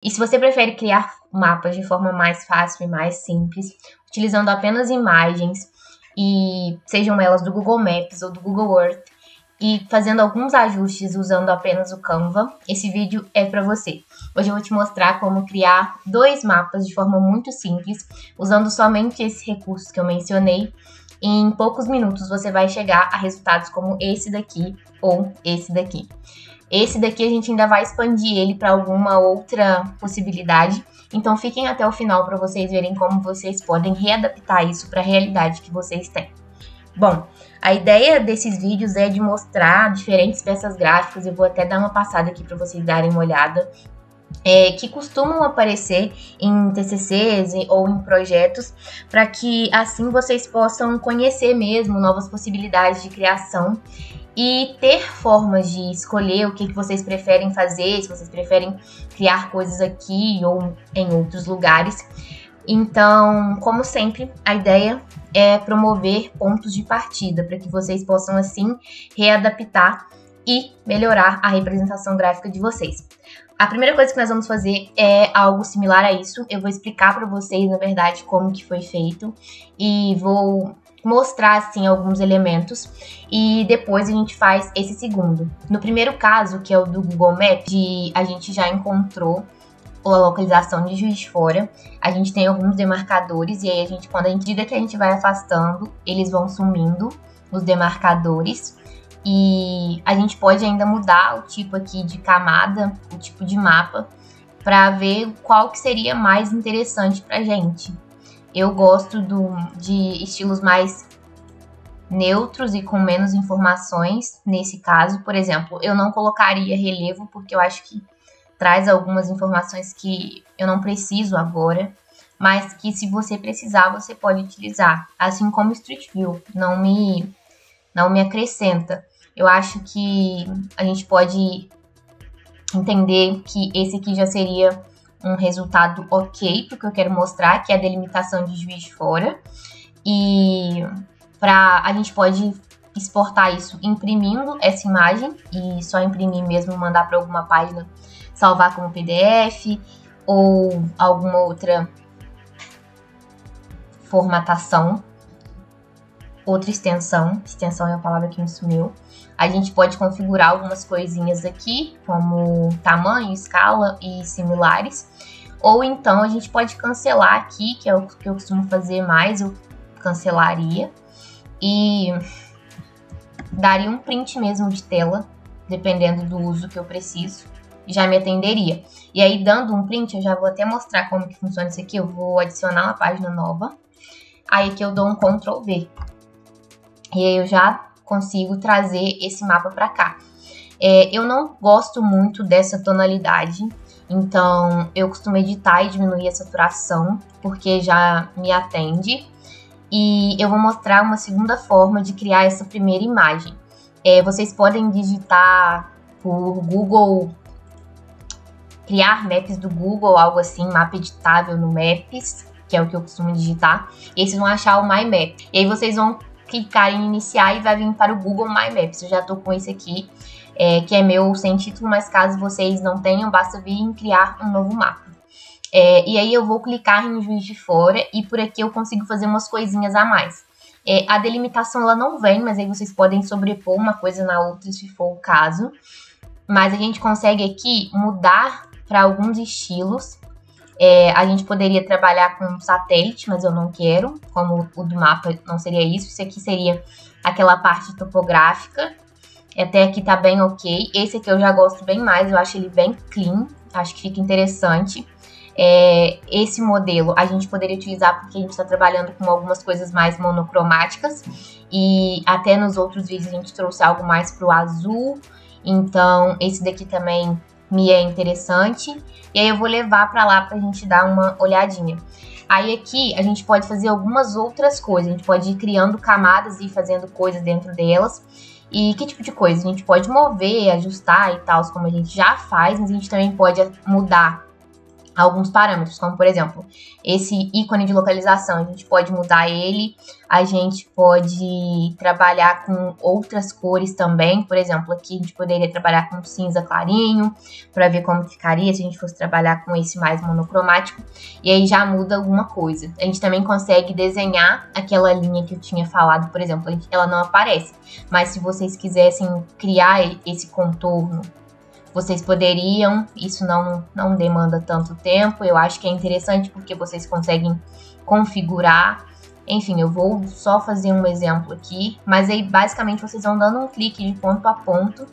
E se você prefere criar mapas de forma mais fácil e mais simples, utilizando apenas imagens, e sejam elas do Google Maps ou do Google Earth, e fazendo alguns ajustes usando apenas o Canva, esse vídeo é para você. Hoje eu vou te mostrar como criar 2 mapas de forma muito simples, usando somente esses recursos que eu mencionei. Em poucos minutos você vai chegar a resultados como esse daqui ou esse daqui. Esse daqui a gente ainda vai expandir ele para alguma outra possibilidade, então fiquem até o final para vocês verem como vocês podem readaptar isso para a realidade que vocês têm. Bom, a ideia desses vídeos é de mostrar diferentes peças gráficas, eu vou até dar uma passada aqui para vocês darem uma olhada, que costumam aparecer em TCCs ou em projetos, para que assim vocês possam conhecer mesmo novas possibilidades de criação e ter formas de escolher o que vocês preferem fazer, se vocês preferem criar coisas aqui ou em outros lugares. Então, como sempre, a ideia é promover pontos de partida para que vocês possam, assim, readaptar e melhorar a representação gráfica de vocês. A primeira coisa que nós vamos fazer é algo similar a isso. Eu vou explicar para vocês, na verdade, como que foi feito e vou mostrar, assim, alguns elementos e depois a gente faz esse segundo. No primeiro caso, que é o do Google Maps, a gente já encontrou a localização de Juiz de Fora, a gente tem alguns demarcadores e aí quando a medida que a gente vai afastando, eles vão sumindo, os demarcadores, e a gente pode ainda mudar o tipo aqui de camada, o tipo de mapa, para ver qual que seria mais interessante pra gente. Eu gosto de estilos mais neutros e com menos informações, nesse caso, por exemplo, eu não colocaria relevo porque eu acho que traz algumas informações que eu não preciso agora, mas que se você precisar, você pode utilizar. Assim como Street View, não me acrescenta. Eu acho que a gente pode entender que esse aqui já seria um resultado ok, porque eu quero mostrar que é a delimitação de Juiz de Fora. E a gente pode exportar isso imprimindo essa imagem e só imprimir mesmo, mandar para alguma página, salvar como PDF ou alguma outra formatação, outra extensão. Extensão é a palavra que me sumiu. A gente pode configurar algumas coisinhas aqui, como tamanho, escala e similares. Ou então a gente pode cancelar aqui, que é o que eu costumo fazer mais, eu cancelaria. E daria um print mesmo de tela, dependendo do uso que eu preciso. Já me atenderia. E aí, dando um print, eu já vou até mostrar como que funciona isso aqui. Eu vou adicionar uma página nova. Aí aqui eu dou um Ctrl V. E aí eu já consigo trazer esse mapa para cá. Eu não gosto muito dessa tonalidade, então eu costumo editar e diminuir a saturação, porque já me atende. E eu vou mostrar uma segunda forma de criar essa primeira imagem. Vocês podem digitar por Google, criar maps do Google, algo assim, mapa editável no Maps, que é o que eu costumo digitar. E aí vocês vão achar o My Map. E aí vocês vão clicar em iniciar e vai vir para o Google My Maps. Eu já estou com esse aqui, que é meu sem título, mas caso vocês não tenham, basta vir em criar um novo mapa. E aí eu vou clicar em Juiz de Fora e por aqui eu consigo fazer umas coisinhas a mais. A delimitação ela não vem, mas aí vocês podem sobrepor uma coisa na outra se for o caso. Mas a gente consegue aqui mudar para alguns estilos. A gente poderia trabalhar com satélite, mas eu não quero, como o do mapa não seria isso. Isso aqui seria aquela parte topográfica. Até aqui tá bem ok. Esse aqui eu já gosto bem mais, eu acho ele bem clean, acho que fica interessante. Esse modelo a gente poderia utilizar porque a gente está trabalhando com algumas coisas mais monocromáticas. E até nos outros vídeos a gente trouxe algo mais pro azul. Então esse daqui também me é interessante. E aí eu vou levar para lá pra gente dar uma olhadinha. Aí aqui a gente pode fazer algumas outras coisas. A gente pode ir criando camadas e fazendo coisas dentro delas. E que tipo de coisa? A gente pode mover, ajustar e tal, como a gente já faz. Mas a gente também pode mudar alguns parâmetros, como por exemplo, esse ícone de localização, a gente pode mudar ele, a gente pode trabalhar com outras cores também, por exemplo, aqui a gente poderia trabalhar com cinza clarinho, para ver como ficaria se a gente fosse trabalhar com esse mais monocromático, e aí já muda alguma coisa. A gente também consegue desenhar aquela linha que eu tinha falado, por exemplo, ela não aparece, mas se vocês quisessem criar esse contorno, vocês poderiam, isso não demanda tanto tempo, eu acho que é interessante porque vocês conseguem configurar. Enfim, eu vou só fazer um exemplo aqui, mas aí basicamente vocês vão dando um clique de ponto a ponto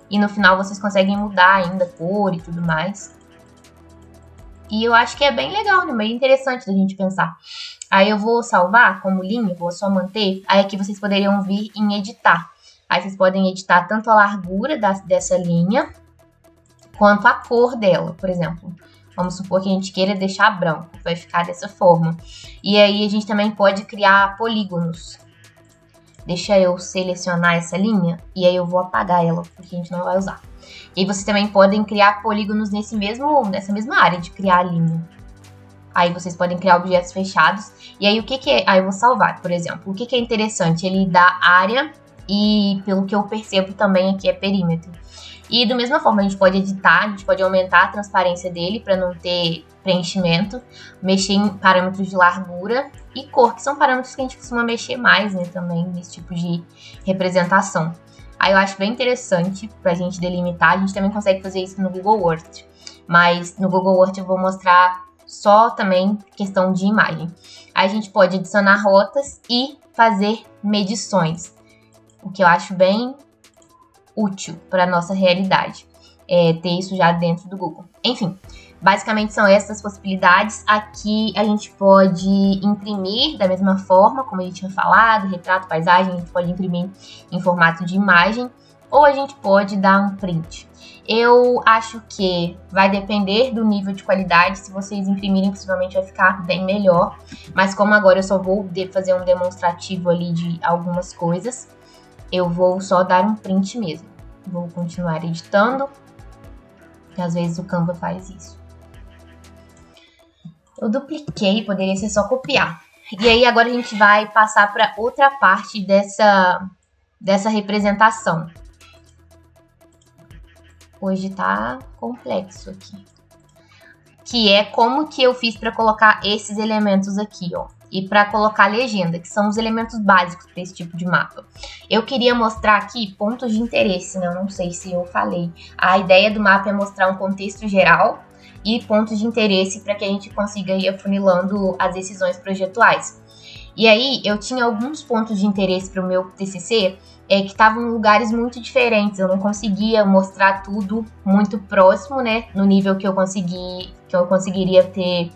e no final vocês conseguem mudar ainda a cor e tudo mais. E eu acho que é bem legal, né? Bem interessante da gente pensar. Aí eu vou salvar como linha, vou só manter, aí aqui vocês poderiam vir em editar. Aí vocês podem editar tanto a largura dessa linha, quanto a cor dela, por exemplo. Vamos supor que a gente queira deixar branco, vai ficar dessa forma. E aí a gente também pode criar polígonos. Deixa eu selecionar essa linha e aí eu vou apagar ela, porque a gente não vai usar. E aí vocês também podem criar polígonos nessa mesma área de criar linha. Aí vocês podem criar objetos fechados. E aí o que é? Aí eu vou salvar, por exemplo. O que é interessante? Ele dá área e, pelo que eu percebo também aqui, é perímetro. E da mesma forma, a gente pode editar, a gente pode aumentar a transparência dele para não ter preenchimento, mexer em parâmetros de largura e cor, que são parâmetros que a gente costuma mexer mais, né, também nesse tipo de representação. Aí eu acho bem interessante para a gente delimitar, a gente também consegue fazer isso no Google Earth, mas no Google Earth eu vou mostrar só também questão de imagem. Aí a gente pode adicionar rotas e fazer medições, o que eu acho bem útil para a nossa realidade, ter isso já dentro do Google. Enfim, basicamente são essas possibilidades. Aqui a gente pode imprimir da mesma forma, como a gente tinha falado, retrato, paisagem, a gente pode imprimir em formato de imagem, ou a gente pode dar um print. Eu acho que vai depender do nível de qualidade, se vocês imprimirem possivelmente vai ficar bem melhor, mas como agora eu só vou fazer um demonstrativo ali de algumas coisas, eu vou só dar um print mesmo. Vou continuar editando, que às vezes o Canva faz isso. Eu dupliquei, poderia ser só copiar. E aí agora a gente vai passar para outra parte dessa representação. Hoje tá complexo aqui. Que é como que eu fiz para colocar esses elementos aqui, ó. E para colocar legenda, que são os elementos básicos para esse tipo de mapa. Eu queria mostrar aqui pontos de interesse, né? Eu não sei se eu falei. A ideia do mapa é mostrar um contexto geral e pontos de interesse para que a gente consiga ir afunilando as decisões projetuais. E aí, eu tinha alguns pontos de interesse para o meu TCC que estavam em lugares muito diferentes. Eu não conseguia mostrar tudo muito próximo, né? No nível que eu conseguiria ter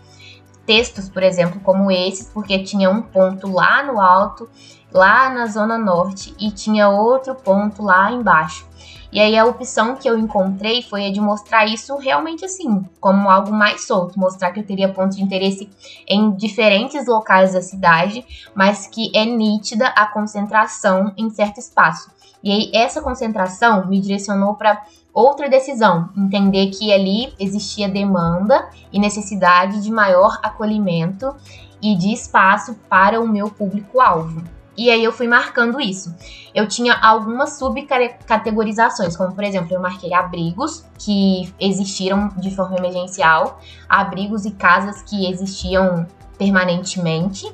textos, por exemplo, como esses, porque tinha um ponto lá no alto, lá na zona norte, e tinha outro ponto lá embaixo. E aí a opção que eu encontrei foi a de mostrar isso realmente assim, como algo mais solto, mostrar que eu teria pontos de interesse em diferentes locais da cidade, mas que é nítida a concentração em certo espaço. E aí essa concentração me direcionou para outra decisão, entender que ali existia demanda e necessidade de maior acolhimento e de espaço para o meu público-alvo. E aí eu fui marcando isso. Eu tinha algumas subcategorizações, como por exemplo, eu marquei abrigos que existiram de forma emergencial, abrigos e casas que existiam permanentemente,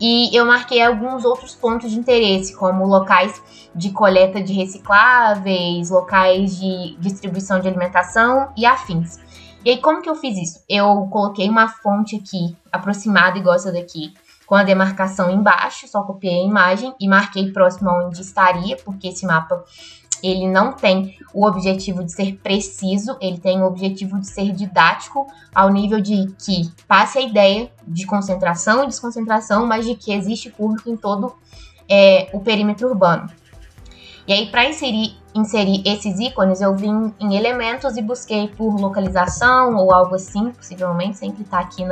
e eu marquei alguns outros pontos de interesse, como locais de coleta de recicláveis, locais de distribuição de alimentação e afins. E aí, como que eu fiz isso? Eu coloquei uma fonte aqui, aproximada igual essa daqui, com a demarcação embaixo, só copiei a imagem e marquei próximo aonde estaria, porque esse mapa ele não tem o objetivo de ser preciso, ele tem o objetivo de ser didático, ao nível de que passe a ideia de concentração e desconcentração, mas de que existe público em todo o perímetro urbano. E aí, para inserir esses ícones, eu vim em elementos e busquei por localização ou algo assim, possivelmente, sempre tá aqui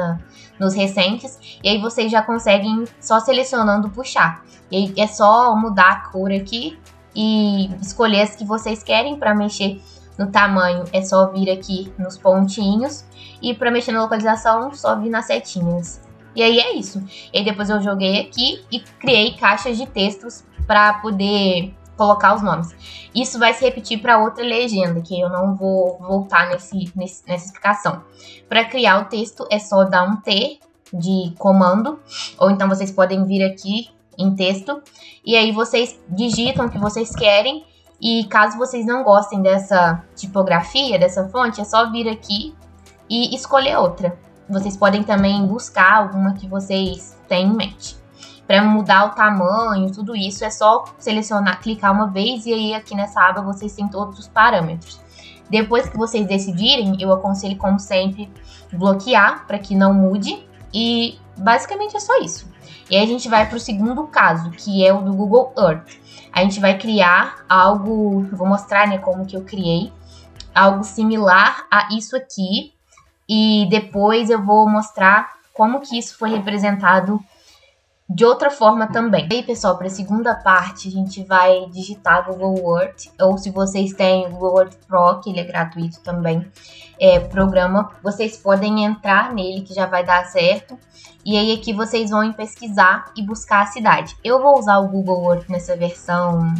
nos recentes. E aí vocês já conseguem, só selecionando, puxar. E aí é só mudar a cor aqui e escolher as que vocês querem para mexer no tamanho é só vir aqui nos pontinhos. E para mexer na localização, só vir nas setinhas. E aí é isso. E aí depois eu joguei aqui e criei caixas de textos para poder colocar os nomes. Isso vai se repetir para outra legenda, que eu não vou voltar nessa explicação. Para criar o texto é só dar um T de comando, ou então vocês podem vir aqui em texto, e aí vocês digitam o que vocês querem, e caso vocês não gostem dessa tipografia, dessa fonte, é só vir aqui e escolher outra. Vocês podem também buscar alguma que vocês têm em mente. Para mudar o tamanho, tudo isso, é só selecionar, clicar uma vez, e aí aqui nessa aba vocês têm todos os parâmetros. Depois que vocês decidirem, eu aconselho, como sempre, bloquear para que não mude, e basicamente é só isso. E aí a gente vai para o segundo caso, que é o do Google Earth. A gente vai criar algo, eu vou mostrar, né, como que eu criei, algo similar a isso aqui, e depois eu vou mostrar como que isso foi representado de outra forma também. E aí, pessoal, para a segunda parte, a gente vai digitar Google Earth, ou se vocês têm o Google Earth Pro, que ele é gratuito também, programa, vocês podem entrar nele, que já vai dar certo. E aí aqui vocês vão em pesquisar e buscar a cidade. Eu vou usar o Google Earth nessa versão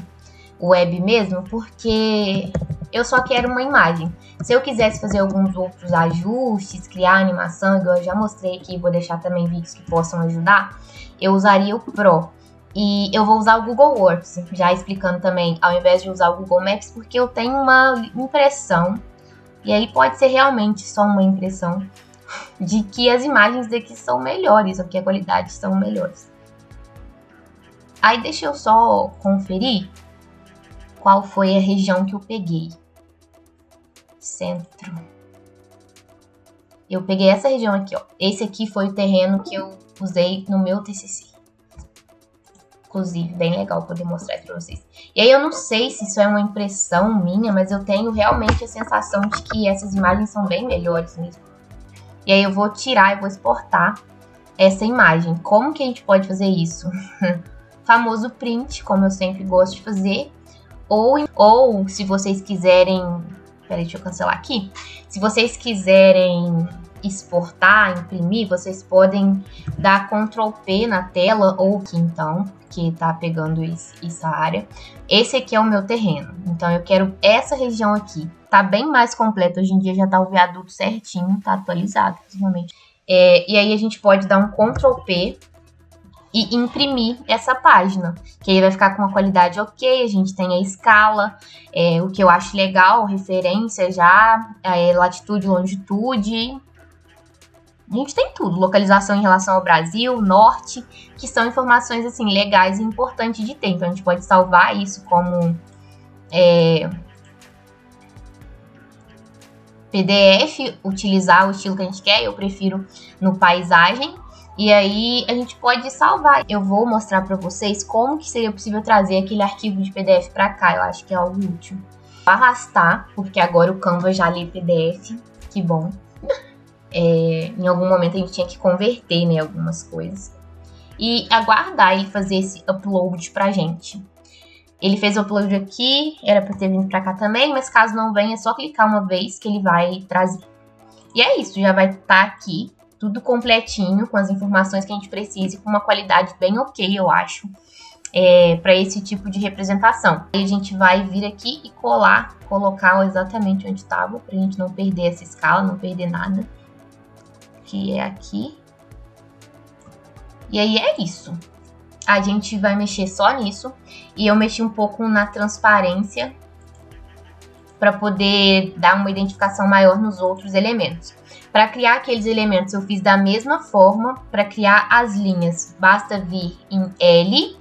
web mesmo, porque eu só quero uma imagem. Se eu quisesse fazer alguns outros ajustes, criar animação, igual eu já mostrei aqui, vou deixar também vídeos que possam ajudar, eu usaria o Pro. E eu vou usar o Google Earth, já explicando também, ao invés de usar o Google Maps, porque eu tenho uma impressão, e aí pode ser realmente só uma impressão, de que as imagens daqui são melhores, ou que a qualidade são melhores. Aí deixa eu só conferir qual foi a região que eu peguei. Centro. Eu peguei essa região aqui, ó. Esse aqui foi o terreno que eu usei no meu TCC. Inclusive, bem legal poder mostrar isso pra vocês. E aí eu não sei se isso é uma impressão minha, mas eu tenho realmente a sensação de que essas imagens são bem melhores mesmo. E aí eu vou tirar e vou exportar essa imagem. Como que a gente pode fazer isso? Famoso print, como eu sempre gosto de fazer. Ou se vocês quiserem... Peraí, deixa eu cancelar aqui. Se vocês quiserem exportar, imprimir, vocês podem dar Ctrl P na tela, ou aqui então, que tá pegando essa área. Esse aqui é o meu terreno, então eu quero essa região aqui. Tá bem mais completo, hoje em dia já tá o viaduto certinho, tá atualizado, principalmente. E aí a gente pode dar um Ctrl P e imprimir essa página, que aí vai ficar com uma qualidade ok, a gente tem a escala, o que eu acho legal, referência já, latitude, longitude, a gente tem tudo, localização em relação ao Brasil, norte, que são informações assim legais e importantes de ter, então a gente pode salvar isso como PDF, utilizar o estilo que a gente quer, eu prefiro no paisagem. E aí a gente pode salvar. Eu vou mostrar para vocês como que seria possível trazer aquele arquivo de PDF para cá. Eu acho que é algo útil. Vou arrastar, porque agora o Canva já lê PDF. Que bom. Em algum momento a gente tinha que converter, né, algumas coisas. E aguardar ele fazer esse upload pra gente. Ele fez o upload aqui, era para ter vindo para cá também, mas caso não venha, é só clicar uma vez que ele vai trazer. E é isso, já vai estar aqui. Tudo completinho, com as informações que a gente precisa e com uma qualidade bem ok, eu acho, para esse tipo de representação. Aí a gente vai vir aqui e colocar exatamente onde estava, para a gente não perder essa escala, não perder nada, que é aqui. E aí é isso. A gente vai mexer só nisso, e eu mexi um pouco na transparência, para poder dar uma identificação maior nos outros elementos. Para criar aqueles elementos, eu fiz da mesma forma. Para criar as linhas, basta vir em L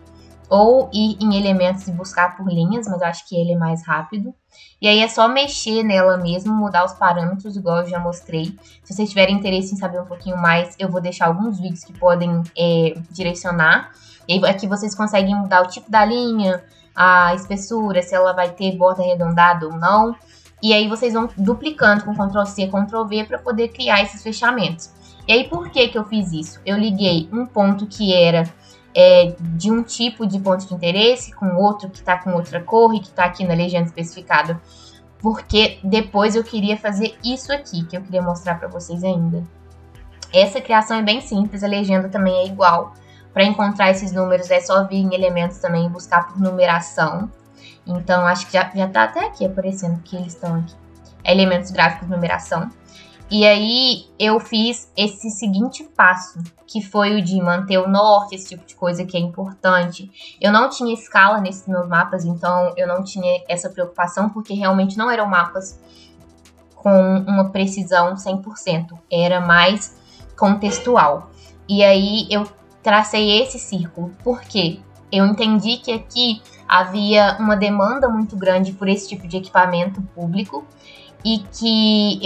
ou ir em elementos e buscar por linhas, mas eu acho que ele é mais rápido. E aí é só mexer nela mesmo, mudar os parâmetros, igual eu já mostrei. Se vocês tiverem interesse em saber um pouquinho mais, eu vou deixar alguns vídeos que podem direcionar. E aí aqui vocês conseguem mudar o tipo da linha, a espessura, se ela vai ter borda arredondada ou não. E aí vocês vão duplicando com Ctrl+C, Ctrl+V para poder criar esses fechamentos. E aí por que eu fiz isso? Eu liguei um ponto que era de um tipo de ponto de interesse com outro que está com outra cor e que está aqui na legenda especificada porque depois eu queria fazer isso aqui, que eu queria mostrar para vocês ainda. Essa criação é bem simples, a legenda também é igual. Para encontrar esses números é só vir em elementos também e buscar por numeração. Então, acho que já tá até aqui aparecendo que eles estão aqui. Elementos gráficos, numeração. E aí, eu fiz esse seguinte passo, que foi o de manter o norte, esse tipo de coisa que é importante. Eu não tinha escala nesses meus mapas, então eu não tinha essa preocupação, porque realmente não eram mapas com uma precisão 100%. Era mais contextual. E aí, eu tracei esse círculo. Por quê? Eu entendi que aqui havia uma demanda muito grande por esse tipo de equipamento público e que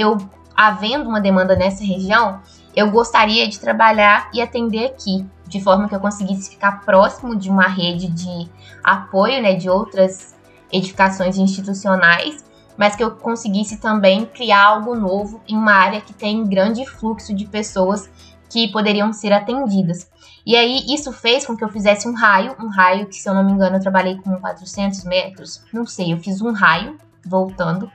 havendo uma demanda nessa região, eu gostaria de trabalhar e atender aqui, de forma que eu conseguisse ficar próximo de uma rede de apoio, né, de outras edificações institucionais, mas que eu conseguisse também criar algo novo em uma área que tem grande fluxo de pessoas que poderiam ser atendidas. E aí isso fez com que eu fizesse um raio que, se eu não me engano, eu trabalhei com 400 metros, não sei, eu fiz um raio, voltando,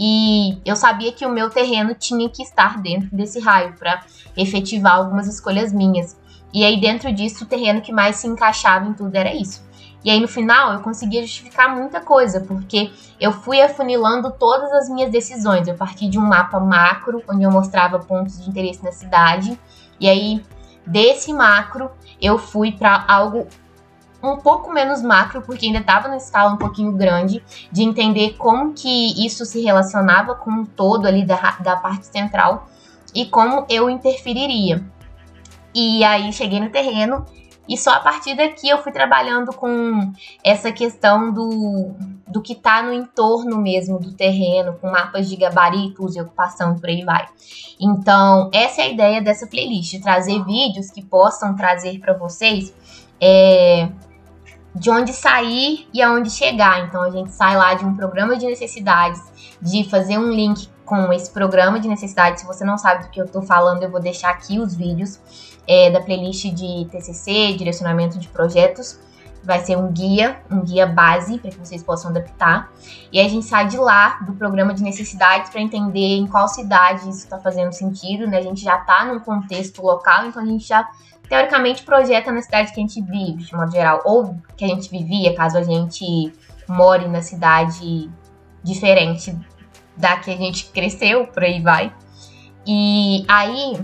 e eu sabia que o meu terreno tinha que estar dentro desse raio para efetivar algumas escolhas minhas. E aí dentro disso, o terreno que mais se encaixava em tudo era isso. E aí no final eu conseguia justificar muita coisa, porque eu fui afunilando todas as minhas decisões. Eu parti de um mapa macro, onde eu mostrava pontos de interesse na cidade, e aí desse macro eu fui para algo um pouco menos macro, porque ainda estava numa escala um pouquinho grande, de entender como que isso se relacionava com o todo ali da parte central e como eu interferiria. E aí cheguei no terreno e só a partir daqui eu fui trabalhando com essa questão do que está no entorno mesmo do terreno, com mapas de gabaritos e ocupação e por aí vai. Então, essa é a ideia dessa playlist, trazer vídeos que possam trazer para vocês de onde sair e aonde chegar. Então, a gente sai lá de um programa de necessidades, de fazer um link com esse programa de necessidades. Se você não sabe do que eu tô falando, eu vou deixar aqui os vídeos da playlist de TCC, direcionamento de projetos. Vai ser um guia base para que vocês possam adaptar. E aí a gente sai de lá, do programa de necessidades, para entender em qual cidade isso está fazendo sentido, né? A gente já está num contexto local, então a gente já teoricamente projeta na cidade que a gente vive, de modo geral, ou que a gente vivia, caso a gente more na cidade diferente da que a gente cresceu, por aí vai. E aí,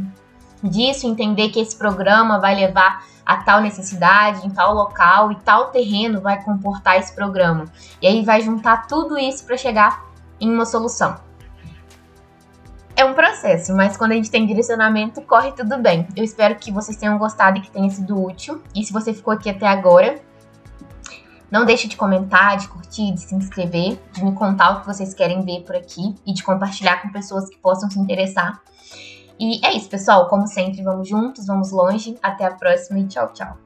disso, entender que esse programa vai levar a tal necessidade, em tal local, e tal terreno vai comportar esse programa. E aí vai juntar tudo isso para chegar em uma solução. É um processo, mas quando a gente tem direcionamento, corre tudo bem. Eu espero que vocês tenham gostado e que tenha sido útil. E se você ficou aqui até agora, não deixe de comentar, de curtir, de se inscrever, de me contar o que vocês querem ver por aqui e de compartilhar com pessoas que possam se interessar. E é isso, pessoal. Como sempre, vamos juntos, vamos longe. Até a próxima e tchau, tchau.